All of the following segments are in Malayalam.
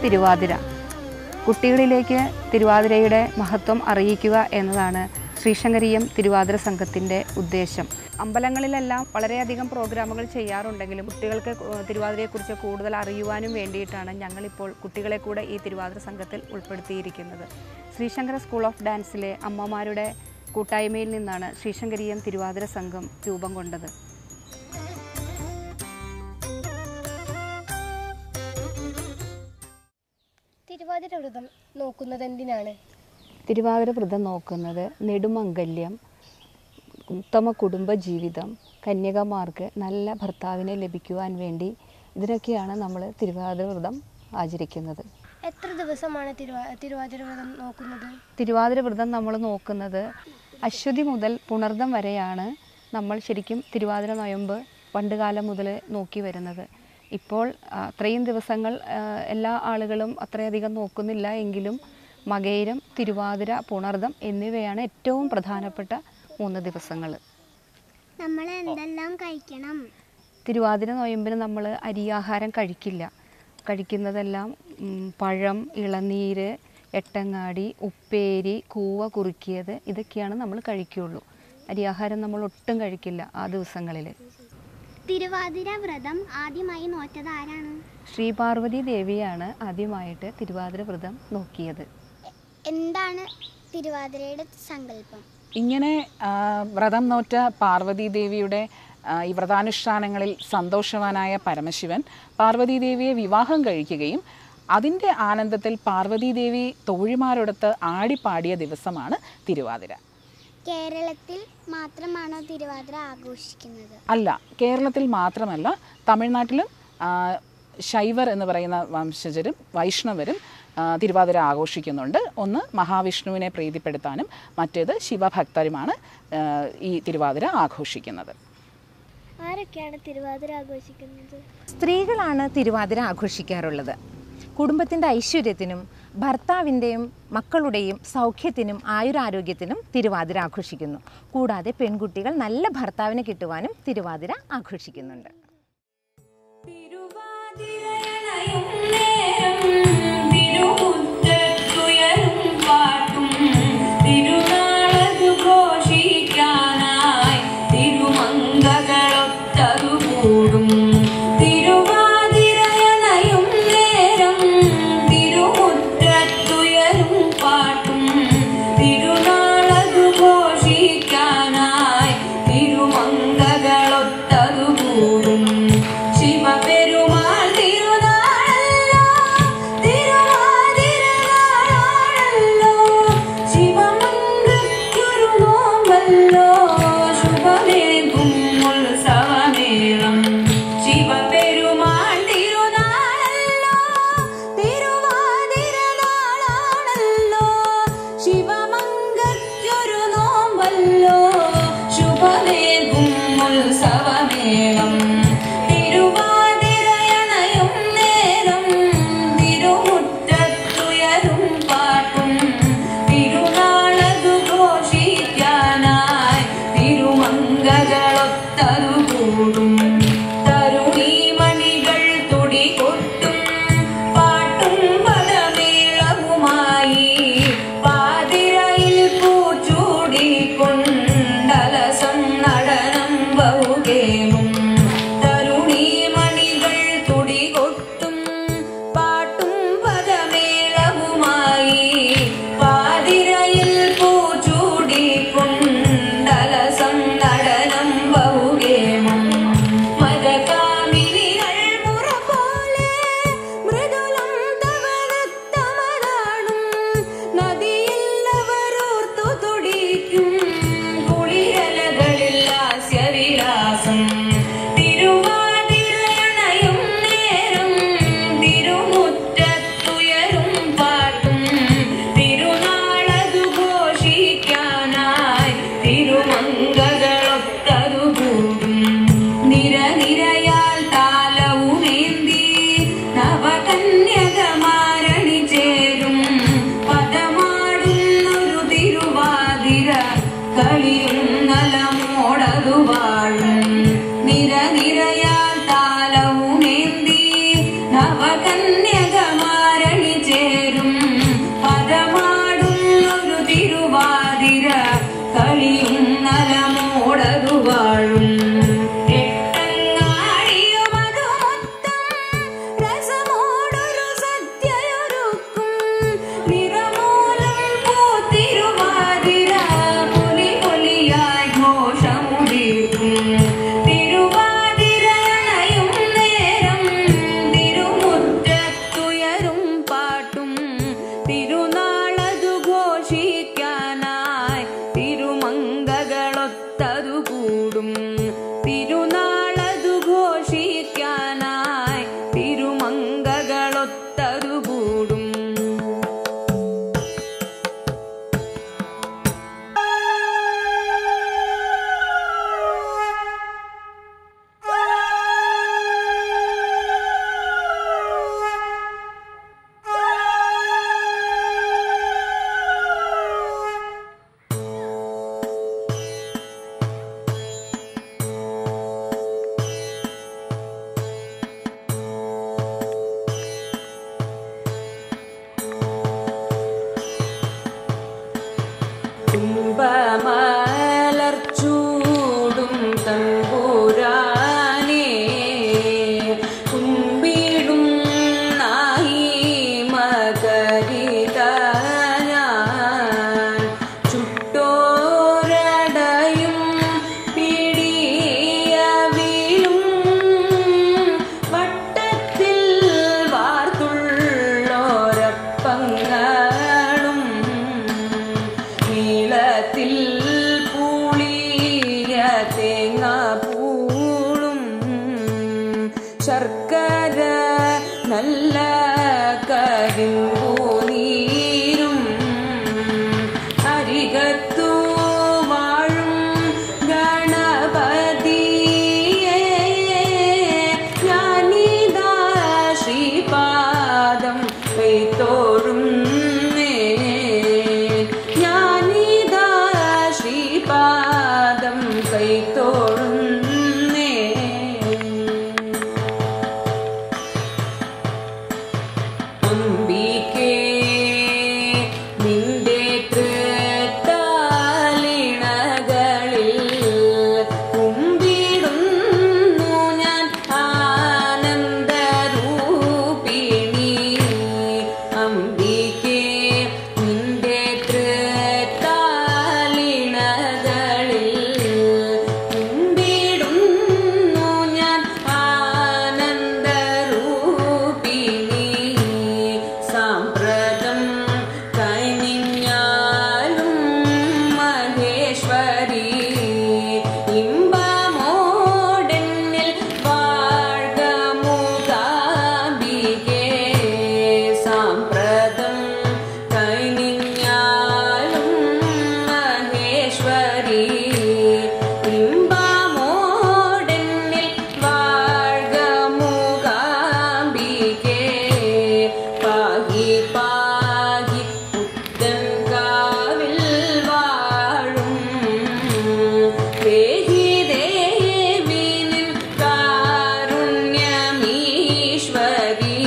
തിരുവാതിര. കുട്ടികളിലേക്ക് തിരുവാതിരയുടെ മഹത്വം അറിയിക്കുക എന്നതാണ് ശ്രീശങ്കരീയം തിരുവാതിര സംഘത്തിൻ്റെ ഉദ്ദേശം. അമ്പലങ്ങളിലെല്ലാം വളരെയധികം പ്രോഗ്രാമുകൾ ചെയ്യാറുണ്ടെങ്കിലും കുട്ടികൾക്ക് തിരുവാതിരയെക്കുറിച്ച് കൂടുതൽ അറിയുവാനും വേണ്ടിയിട്ടാണ് ഞങ്ങളിപ്പോൾ കുട്ടികളെ കൂടെ ഈ തിരുവാതിര സംഘത്തിൽ ഉൾപ്പെടുത്തിയിരിക്കുന്നത്. ശ്രീശങ്കര സ്കൂൾ ഓഫ് ഡാൻസിലെ അമ്മമാരുടെ കൂട്ടായ്മയിൽ നിന്നാണ് ശ്രീശങ്കരീയം തിരുവാതിര സംഘം രൂപം കൊണ്ടത്. തിരുവാതിര വ്രതം നോക്കുന്നത് എന്തിനാണ്? തിരുവാതിര വ്രതം നോക്കുന്നത് നെടുമംഗല്യം, ഉത്തമ കുടുംബ ജീവിതം, കന്യകമാർക്ക് നല്ല ഭർത്താവിനെ ലഭിക്കുവാൻ വേണ്ടി ഇതിനൊക്കെയാണ് നമ്മൾ തിരുവാതിര വ്രതം ആചരിക്കുന്നത്. എത്ര ദിവസമാണ് തിരുവാതിര വ്രതം നോക്കുന്നത്? തിരുവാതിര വ്രതം നമ്മൾ നോക്കുന്നത് അശ്വതി മുതൽ പുണർദം വരെയാണ് നമ്മൾ ശരിക്കും തിരുവാതിര നൊയമ്പ് പണ്ടുകാലം മുതൽ നോക്കി വരുന്നത്. ഇപ്പോൾ അത്രയും ദിവസങ്ങൾ എല്ലാ ആളുകളും അത്രയധികം നോക്കുന്നില്ല എങ്കിലും മകയിരം, തിരുവാതിര, പുണർദം എന്നിവയാണ് ഏറ്റവും പ്രധാനപ്പെട്ട 3 ദിവസങ്ങൾ. നമ്മൾ എന്തെല്ലാം കഴിക്കണം? തിരുവാതിര നൊയമ്പിന് നമ്മൾ അരിയാഹാരം കഴിക്കില്ല. കഴിക്കുന്നതെല്ലാം പഴം, ഇളനീര്, എട്ടങ്ങാടി, ഉപ്പേരി, കൂവ കുറുക്കിയത് ഇതൊക്കെയാണ് നമ്മൾ കഴിക്കുകയുള്ളൂ. അരിയാഹാരം നമ്മൾ ഒട്ടും കഴിക്കില്ല ആ ദിവസങ്ങളിൽ. തിരുവാതിര വ്രതം ആദ്യമായി നോറ്റത് ആരാണ്? ശ്രീപാർവതി ദേവിയാണ് ആദ്യമായിട്ട് തിരുവാതിര വ്രതം നോക്കിയത്. എന്താണ് തിരുവാതിരയുടെ സങ്കല്പം? ഇങ്ങനെ വ്രതം നോറ്റ പാർവതി ദേവിയുടെ ഈ വ്രതാനുഷ്ഠാനങ്ങളിൽ സന്തോഷവാനായ പരമശിവൻ പാർവതി ദേവിയെ വിവാഹം കഴിക്കുകയും അതിൻ്റെ ആനന്ദത്തിൽ പാർവതി ദേവി തോഴിമാരോടൊത്ത് ആടിപ്പാടിയ ദിവസമാണ് തിരുവാതിര. കേരളത്തിൽ മാത്രമാണോ തിരുവാതിര ആഘോഷിക്കുന്നത്? അല്ല, കേരളത്തിൽ മാത്രമല്ല, തമിഴ്നാട്ടിലും ശൈവർ എന്ന് പറയുന്ന വംശജരും വൈഷ്ണവരും തിരുവാതിര ആഘോഷിക്കുന്നുണ്ട്. ഒന്ന് മഹാവിഷ്ണുവിനെ പ്രീതിപ്പെടുത്താനും മറ്റേത് ശിവഭക്തരുമാണ് ഈ തിരുവാതിര ആഘോഷിക്കുന്നത്. ആരൊക്കെയാണ് തിരുവാതിര ആഘോഷിക്കുന്നത്? സ്ത്രീകളാണ് തിരുവാതിര ആഘോഷിക്കാറുള്ളത്. കുടുംബത്തിൻ്റെ ഐശ്വര്യത്തിനും ഭർത്താവിൻ്റെയും മക്കളുടെയും സൗഖ്യത്തിനും ആയുരാരോഗ്യത്തിനും തിരുവാതിര ആഘോഷിക്കുന്നു. കൂടാതെ പെൺകുട്ടികൾ നല്ല ഭർത്താവിനെ കിട്ടുവാനും തിരുവാതിര ആഘോഷിക്കുന്നുണ്ട്. നിരനിരയാൽ താലവുമേന്തി നവകന്യകമാരണി മലർച്ചൂടും തമ്പുരാനേ കുമ്പിടും നായി മകരിത ഞാൻ ചുട്ടോരടയും പിടിയവിലും വട്ടത്തിൽ വാർത്തുള്ളോരപ്പങ്ങളും നീളത്തിൽ പുളിയ തേങ്ങാപ്പൂളും ശർക്കര നല്ല കരിമ്പൂനീരും അരികത്തു വാഴും ഗണപതിയേ ഞാനിതാ ശ്രീപാദം കൈത്തോഴുന്നേ ഞാനിതാ ശ്രീപാദം കൈത്തോഴുന്നേ അംബികേ നിന്റെ തൃത്താലിണകളിൽ കുമ്പിടുന്നു ഞാൻ ആനന്ദരൂപിണി അംബികേ നിന്റെ തൃത്താലിണകളിൽ കുമ്പിടുന്നു ഞാൻ ആനന്ദരൂപിണി സാമ്പ്രതം കൈനിഞ്ഞാലും മഹേശ്വരി ഇമ്പമോടെന്നിൽ വാഴ്ക മൂകാംബികേ സാമ്പ്രതം കൈനിഞ്ഞാലും മഹേശ്വരി ഇമ്പമോടെന്നിൽ വാഴ്ക മൂകാംബികേ പാഹി പാഹി പുത്തൻകാവിൽ വാഴും ദേഹി ദേവി നിൻ കാരുണ്യമീശ്വരി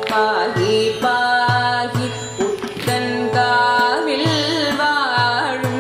പാഹി പാഹി പുത്തൻകാവിൽ വാഴും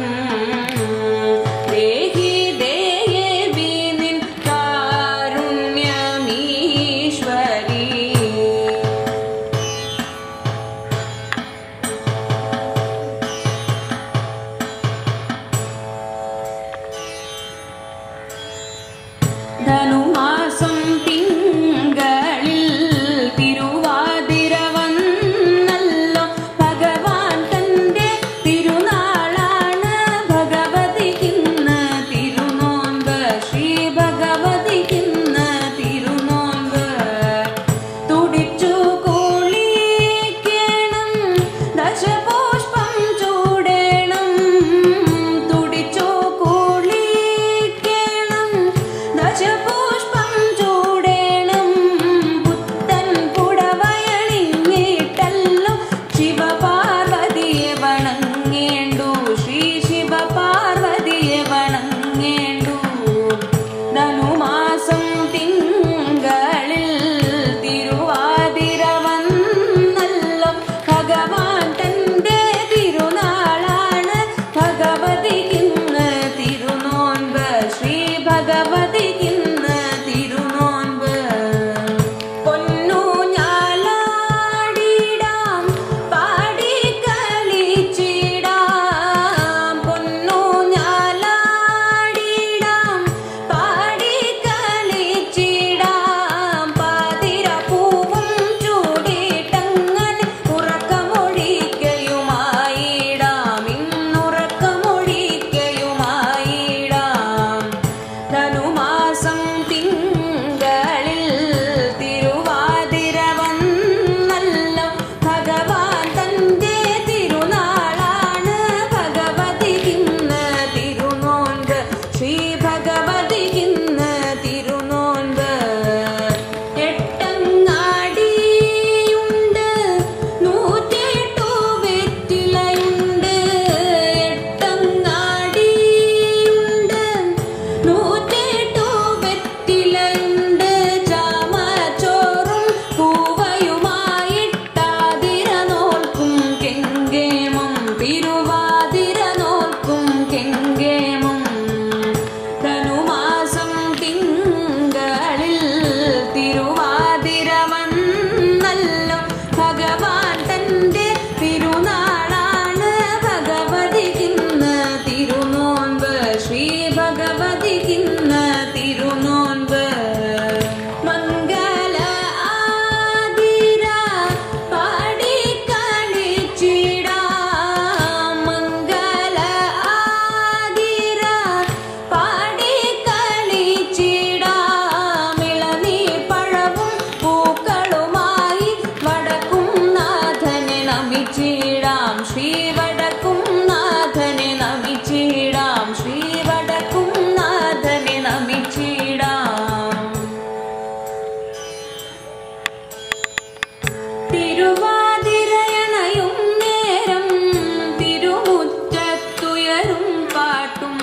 പാട്ടും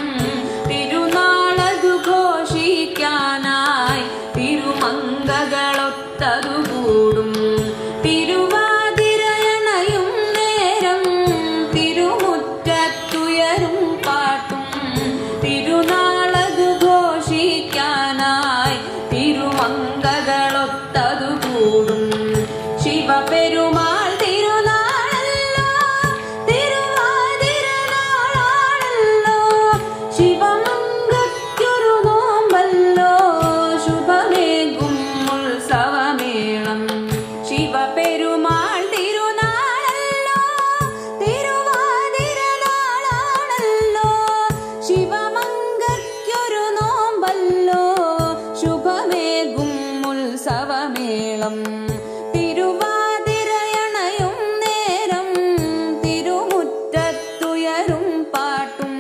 തിരുനാളതു ഘോഷിക്കാനായി തിരുമംഗകളൊത്തതു കൂടും. തിരുവാതിരയണയും നേരം തിരുമുറ്റത്തുയരും പാട്ടും തിരുനാളതു ഘോഷിക്കാനായി തിരുമംഗകളൊത്തതു കൂടും. ശിവപെരുമാൾ തിരുനാളല്ലോ, തിരുവാതിര നാളാണല്ലോ, ശിവമംഗൾക്കൊരു നോമ്പല്ലോ, ശുഭമേകും ഉത്സവമേളം. ശിവപെരുമാൾ തിരുനാളല്ലോ, തിരുവാതിര നാളാണല്ലോ, ശിവമംഗൾക്കൊരു നോമ്പല്ലോ, ശുഭമേകും ഉത്സവമേളം. തിരുവാതിരയണയും നേരം തിരുമുറ്റത്തുയരും പാട്ടും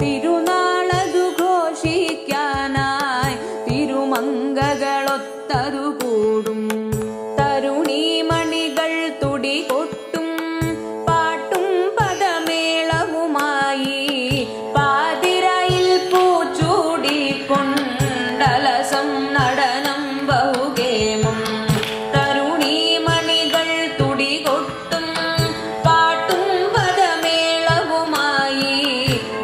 തിരുനാളതു ഘോഷിക്കാനായി തിരുമംഗകളൊത്തതു കൂടും. തരുണീമണികൾ തുടികൊട്ടും പാട്ടും പദമേളവുമായി പാതിരയിൽ പൂച്ചൂടിക്കൊണ്ടലസം നടനം ബഹുകേമം. തരുണീമണികൾ തുടികൊട്ടും പാട്ടും പദമേളവുമായി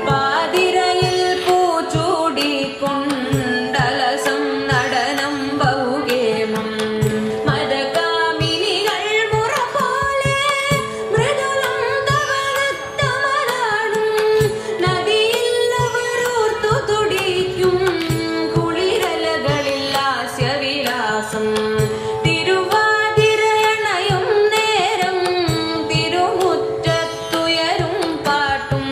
പാതിരയിൽ പൂച്ചൂടിക്കൊണ്ടലസം നടനം ബഹുകേമം. മദകാമിനികൾ മുറ പോലെ മൃദുലം തവനത്തമനാടും നദിയില്ലവരൂർത്തു തുടിക്കും കുളിരലകളിൽ ലാസ്യവിലാസം. തിരുവാതിരയണയും നേരം തിരുമുറ്റത്തുയരും പാട്ടും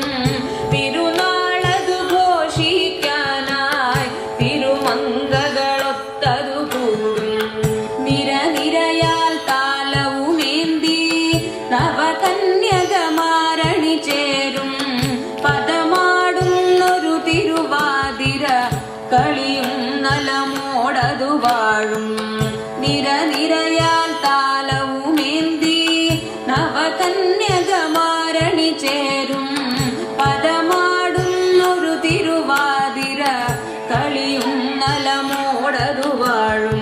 തിരുനാളതു ഘോഷിക്കാനായി തിരുമംഗകളൊത്തതു കൂടും. നിരനിരയാൽ താലവുമേന്തി നവകന്യകമാരണി ചേരും പദമാടുന്നൊരു തിരുവാതിര കളിയും നലമോടതു വാഴും. നിരനിരയാൽ താലവുമേന്തി നവകന്യകമാരണി ചേരും പദമാടുന്നൊരു തിരുവാതിര കളിയും നലമോടതു വാഴും.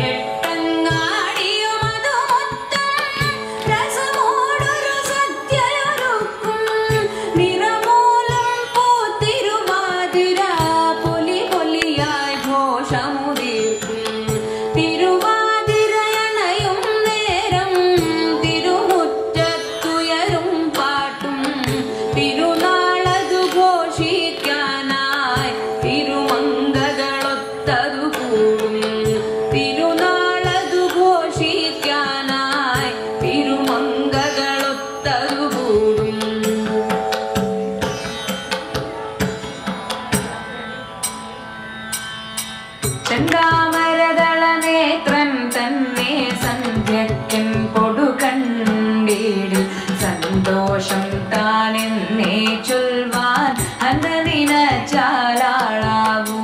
എട്ടങ്ങാടിയുമതു മൊത്തം രസമോടൊരു സദ്യയൊരുക്കും നിറമൂലം പൂത്തിരുവാതിര പൊലി പൊലിയായി ഘോഷമുദീർക്കും. തിരുവാതിരയണയും നേരം തിരുമുറ്റത്തുയരും പാട്ടും തിരുനാളതു ഘോഷിക്കാനായി തിരുമംഗകളൊത്തതു കൂടും. തിരുനാളതു ഘോഷിക്കാനായി തിരുമംഗകളൊത്തതു കൂടും. ചെന്താമരദളനേത്രൻ തന്നെ സന്ധ്യക്കൻ കൊടുകണ്ടീടിൽ സന്തോഷം താനെന്നേ ചൊൽവാൻ അന്തദിന ചാലാളാവൂ.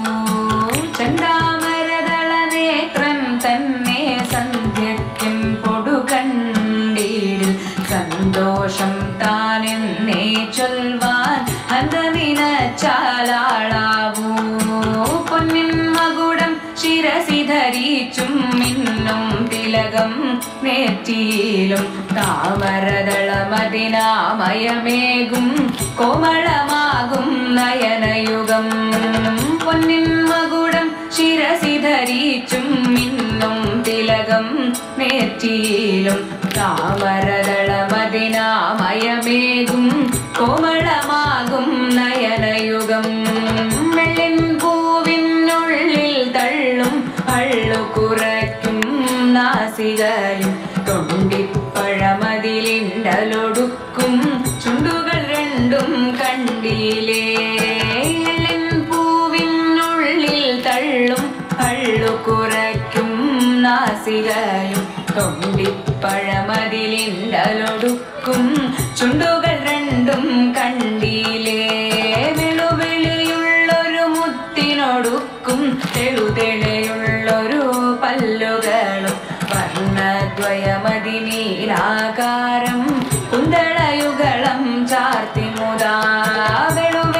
ചെന്താമരദളനേത്രൻ തന്നെ സന്ധ്യക്കൻ കൊടുകണ്ടീടിൽ സന്തോഷം താനെന്നേ ചൊൽവാൻ അന്തദിന ചാലാളാവൂ. പൊന്നിൻ മകുടം ശിരസി ധരിച്ചും മിന്നും തിലകം നെറ്റിയിലും താമരദളമതിനാമയമേകും കോമളമാകും നയനയുഗം. പൊന്നിൻ മകുടം ശിരസി ധരിച്ചും മിന്നും തിലകം നെറ്റിയിലും താമരദളമതിനാമയമേകും കോമളമാകും നയനയുഗം. വെള്ളിൻ പൂവിനുള്ളിൽ തള്ളും പള്ളു കുറയ്ക്കും നാസികയും തൊണ്ടിപ്പഴമതിലിണ്ടലൊടുക്കും ചുണ്ടുകൾ രണ്ടും കണ്ടിലേ. വെള്ളിൻ പൂവിനുള്ളിൽ തള്ളും പള്ളു കുറയ്ക്കും നാസികയും തൊണ്ടിപ്പഴമതിലിണ്ടലൊടുക്കും ചുണ്ടുകൾ രണ്ടും കണ്ടിലേ. വെളുവെളിയുള്ളൊരു മുത്തിനൊടുക്കും തെളുതെളിയുള്ളൊരു പല്ലുകളും വർണ്ണദ്വയമതിനീലാകാരം കുന്തളയുഗളം ചാർത്തി മുതാ. വെളുവെളിയുള്ളൊരു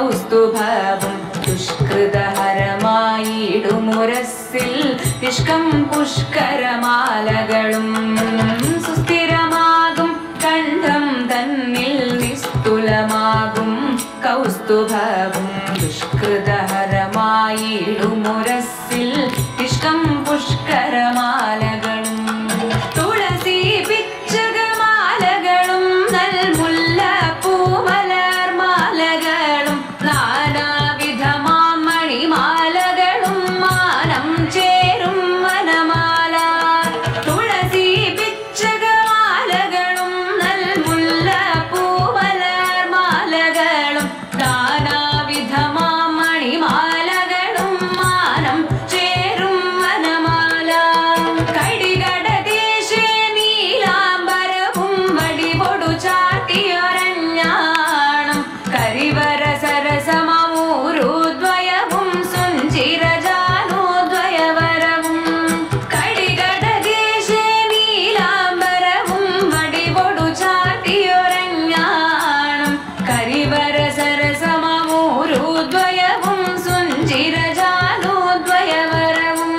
കൗസ്തുഭവും ദുഷ്കൃതഹരമായിടുമുരസ്സിൽ നിഷ്കം പുഷ്കരമാലകളും സുസ്ഥിരമാകും കണ്ഠം തന്നിൽ നിസ്തുലമാകും കൗസ്തുഭവും ദുഷ്കൃതഹരമായിടുമുരസ്സിൽ നിഷ്കം പുഷ്കരമാലകളും തുളസി പിച്ചകമാലകളും നൽമുല്ല പൂമലർമാലകളും നാനാവിധമാം മണിമാലകളും മാനം ചേരും വനമാല തുളസി പിച്ചകമാലകളും നൽമുല്ല പൂമലർമാലകളും നാനാവിധമാം മണിമാലകളും മാനം ചേരും വനമാല കടികടദേശേ നീലാംബരവും വടിപൊടു ചാട്ടിയൊരഞ്ഞാണം കരിവര സരസമൂരുദ്വയവും സുഞ്ചിരജാനോദ്വയവരവും കടികടദേശേ നീലാംബരവും വടിപൊടു ചാട്ടിയൊരഞ്ഞാണം കരിവര സരസമൂരുദ്വയവും സുഞ്ചിരജാനോദ്വയവരവും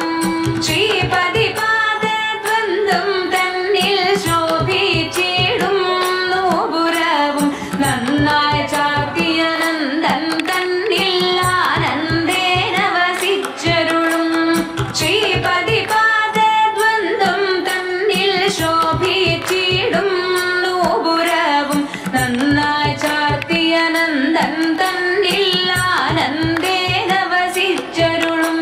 ശ്രീപതി പാദദ്വന്ദ്വം തന്നിൽ ശോഭിച്ചിടും നൂപുരവും നന്നായി ചാർത്തിയ നന്ദൻ തന്നിൽ ആനന്ദേന വസിച്ചരുളും ശ്രീപതി പാദദ്വന്ദ്വം തന്നിൽ ശോഭിച്ചിടും നൂപുരവും നന്നായി ചാർത്തിയ നന്ദൻ തന്നിൽ ആനന്ദേന വസിച്ചരുളും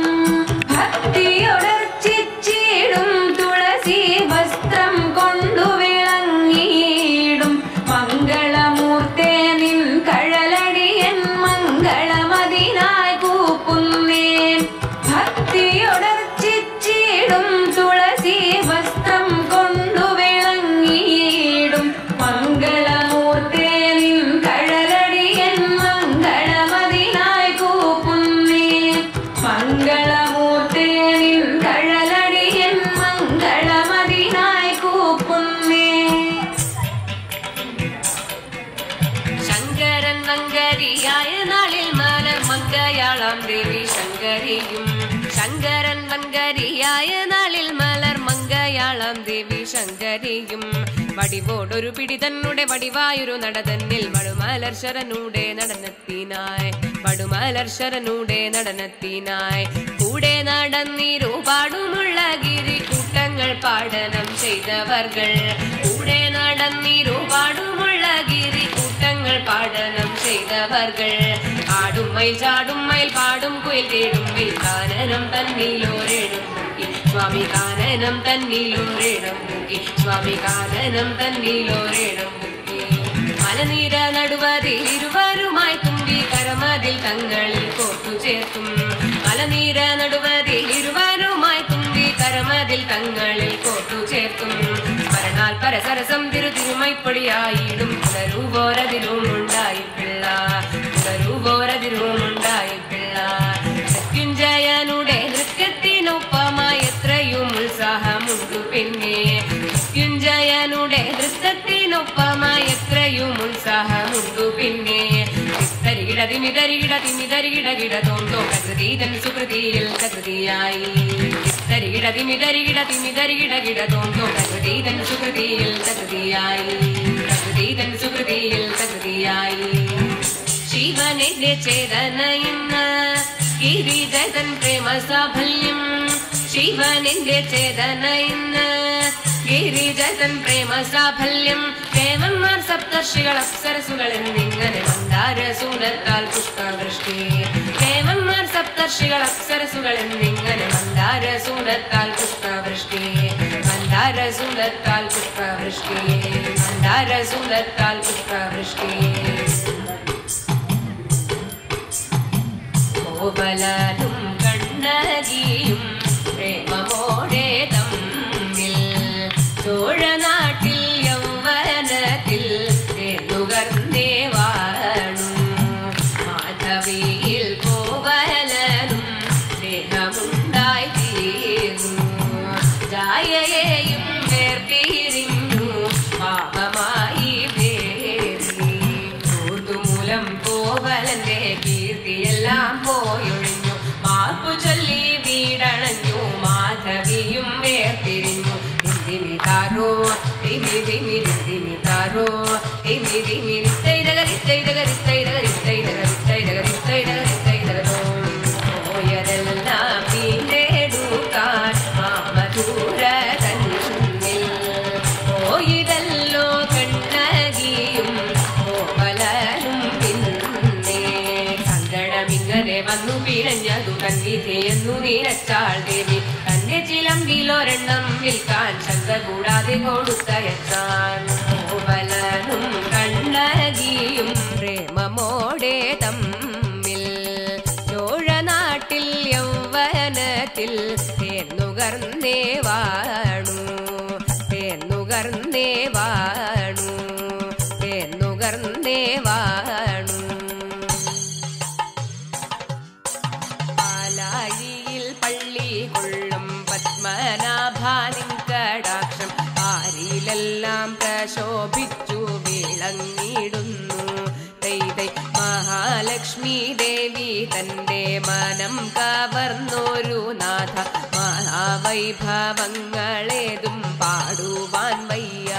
ഭക്തിയൊടർച്ചിച്ചിടും തുളസി വസ്ത്രം കൊണ്ടു വിളങ്ങിയിടും മംഗളമൂർത്തേ നിൻ കഴലടിയൻ മംഗളമതിനായി കൂപ്പുന്നേൻ ഭക്തിയൊടർച്ചിച്ചിടും തുളസി വസ്ത്രം കൊണ്ടു വിളങ്ങിയിടും മംഗളമൂർത്തേ നിൻ കഴലടിയൻ മംഗളമതിനായി കൂപ്പുന്നേൻ മംഗളമൂർത്തേ നിൻ കഴലടിയൻ മംഗളമതിനായി കൂപ്പുന്നേൻ ശങ്കരൻ വങ്കരിയായ നാളിൽ മലർ മങ്കയാളാം ദേവി ശങ്കരിയും ശങ്കരൻ വങ്കരിയായ നാളിൽ മലർ മങ്കയാളാം ദേവി ശങ്കരിയും വടിവോടൊരു പിടി തന്നെ വടിവായൊരു നടതന്നിൽ വടുമലർ ശരനൂടെ നടനത്തിനായി വടുമലർ ശരനൂടെ നടനത്തിനായി കൂടെ നടന്നിരുപാടുമുള്ള ഗിരി കൂട്ടങ്ങൾ പാടനം ചെയ്തവർകൾ കൂടെ നടന്നിരുപാടുമുള്ള ഗിരി കൂട്ടങ്ങൾ പാടനം ചെയ്തവർകൾ ആടും മയിൽ ചാടും മയിൽ പാടും കുയിൽ തേടും മയിൽ കാനനം തന്നിലോരേടും സ്വാമി കാനനം തന്നിലോരേടും സ്വാമി കാനനം തന്നിലോരേടും മലനീര നടുവതിൽ ഇരുവരുമായി തുമ്പി കരമതിൽ തങ്ങളിൽ കോർത്തു ചേർത്തും മലനീര നടുവതിൽ ഇരുവരുമായി തുമ്പി കരമതിൽ തങ്ങളിൽ കോർത്തു ചേർത്തും മരണാൽ പരസരസം തിരുമൈപ്പൊടിയായിടും പുനരൂപോരതിരും ഉണ്ടായി പിള്ള പുനരൂപോരതിരും ഉണ്ടായി പിള്ള മൃത്യുഞ്ജയനുടെ നൃത്യത്തിനൊപ്പമായി എത്രയും ഉത്സാഹമുണ്ടു പിന്നെ മൃത്യുഞ്ജയനുടെ നൃത്തത്തിനൊപ്പമായി എത്രയും ഉത്സാഹമുണ്ടു പിന്നെ തരികിട തിമിതരികിട തിമിതരികിട കിട തോന്തോ പ്രകൃതിതൻ സുകൃതിയിൽ പ്രകൃതിയായി തരികിട തിമിതരികിട തിമിതരികിട കിട തോന്തോ പ്രകൃതിതൻ സുകൃതിയിൽ പ്രകൃതിയായി പ്രകൃതിതൻ സുകൃതിയിൽ പ്രകൃതിയായി ശിവനെന്റെ ചേതന ഇന്ന് ഗിരിജതൻ പ്രേമ സാഫല്യം ശിവനെന്റെ ചേതന ഇന്ന് ഗിരിജതൻ പ്രേമ സാഫല്യം ദേവന്മാർ സപ്തർഷികൾ അപ്സരസുകൾ എന്നിങ്ങനെ മന്ദാരസൂനത്താൽ പുഷ്പവൃഷ്ടി ദേവന്മാർ സപ്തർഷികൾ അപ്സരസുകൾ എന്നിങ്ങനെ മന്ദാരസൂനത്താൽ പുഷ്പവൃഷ്ടി മന്ദാരസൂനത്താൽ പുഷ്പവൃഷ്ടി മന്ദാരസൂനത്താൽ പുഷ്പവൃഷ്ടി കോവലനും കണ്ണകിയും പ്രേമമോടെ തമ്മിൽ ചോഴനാട്ടിൽ യൗവനത്തിൽ നുകർന്നേ വാണു മാധവിയിൽ കോവലനും സ്നേഹമുണ്ടായി തീർന്നു ജായയെയും വേർപിരിഞ്ഞു പാപമായി വേറി മൂലം കോവലന്റെ എല്ലാം പോയൊഴിഞ്ഞു മാപ്പു ചൊല്ലി വീടണഞ്ഞു മാധവിയും വേർതിരിഞ്ഞു തിമിതാരോ തിമിതാരോ പോയതെല്ലാം വീണ്ടെടുക്കാൻ മാമധൂര തന്നിൽ പോയിതല്ലോ കണ്ണകിയും പലരും പിന്നെ സങ്കടമിങ്ങനെ വന്നു പിഴഞ്ഞതു തന്നിതേയെന്നു നിരച്ചാൾ ദേവി തന്നെ ചിലമ്പിലൊരെണ്ണം വിൽക്കാൻ ശങ്ക കൂടാതെ കൊടുത്തയച്ചാൻ പലരും കണ്ണകിയും പ്രേമമോടെ തമ്മിൽ ചോഴനാട്ടിൽ യൗവനത്തിൽ തേന്നുകർന്നേ വാണു തേന്നുകർന്നേ വാണു തേന്നുകർന്നേ വാണു പാലാഴിയിൽ പള്ളി കൊള്ളും പത്മനാഭാനിൻ കടാക്ഷം ആരിലെല്ലാം പ്രശോഭിച്ചു വിളങ്ങിടുന്നു തൈതൈ മഹാലക്ഷ്മി ദേവി തന്റെ മനം കവർന്നൊരു നാഥ മഹാവൈഭവങ്ങളേതും പാടുവാൻ വയ്യ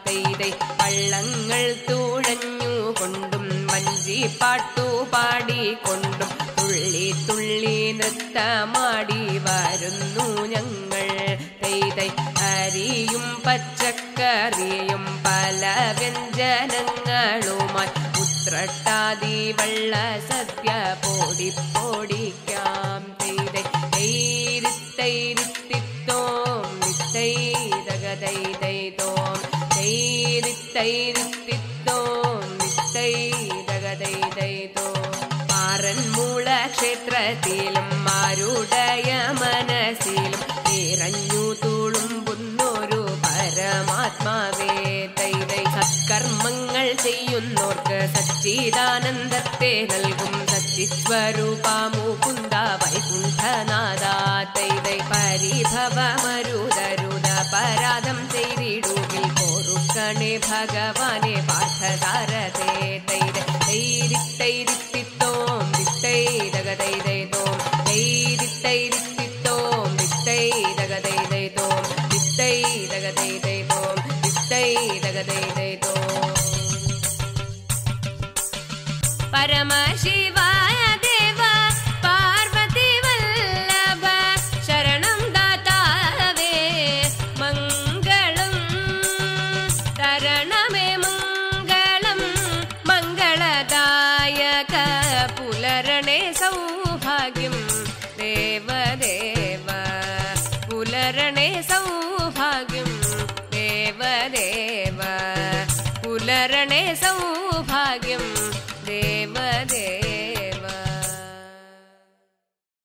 തൈതൈ പള്ളങ്ങൾ തുഴഞ്ഞു കൊണ്ടും വഞ്ചിപ്പാട്ടു പാടിക്കൊണ്ടും തുള്ളി തുള്ളി നൃത്തമാടി വരുന്നു ഞങ്ങൾ തൈതൈ അരിയും പച്ചക്കറിയും പല വ്യഞ്ജനങ്ങളുമായി ഉത്രട്ടാതി വെള്ള സദ്യ പൊടിക്കാം തൈതൈ തൈരിത്തൈരിത്തിത്തോം നിത്തൈതകതൈതൈതോം തൈരിത്തൈരിത്തിത്തോം നിത്തൈതകതൈതൈതോം പാറന്മൂള ക്ഷേത്രത്തിലും ആരുടയ മനസ്സിലും നിറഞ്ഞു തുളുമ്പുന്നൊരു പരമാത്മാവേ തൈതൈ സത്കർമ്മങ്ങൾ ചെയ്യുന്നോർക്ക് സച്ചിദാനന്ദത്തെ നൽകും സച്ചിസ്വരൂപമുകുന്ദ വൈകുണ്ഠനാഥ തൈതൈ പരിഭവമരുതരുത പരാധം ചെയ്തിടുകിൽ കോറുക്കണേ ഭഗവാനെ പാഠസാരഥേ തൈതൈ തൈരിത്തൈരിത്തിത്തോം ദിത്തൈതകതൈതൈതോം തൈരിത്തൈരിത്തിത്തോം ദിത്തൈതകതൈതൈതോം ദിത്തൈതകതൈതൈതോം ദിത്തൈതകതൈതൈതോം പരമശിവായ ദേവ പാർവതി വല്ലഭ ശരണം ദാതാവേ മംഗളം തരണമേ മംഗളം മംഗളദായക പുലരണേ സൗഭാഗ്യം ദേവദേവ പുലരണേ സൗഭാഗ്യം ദേവദേവ പുലരണേ സൗഭാഗ്യം ദേവദേവ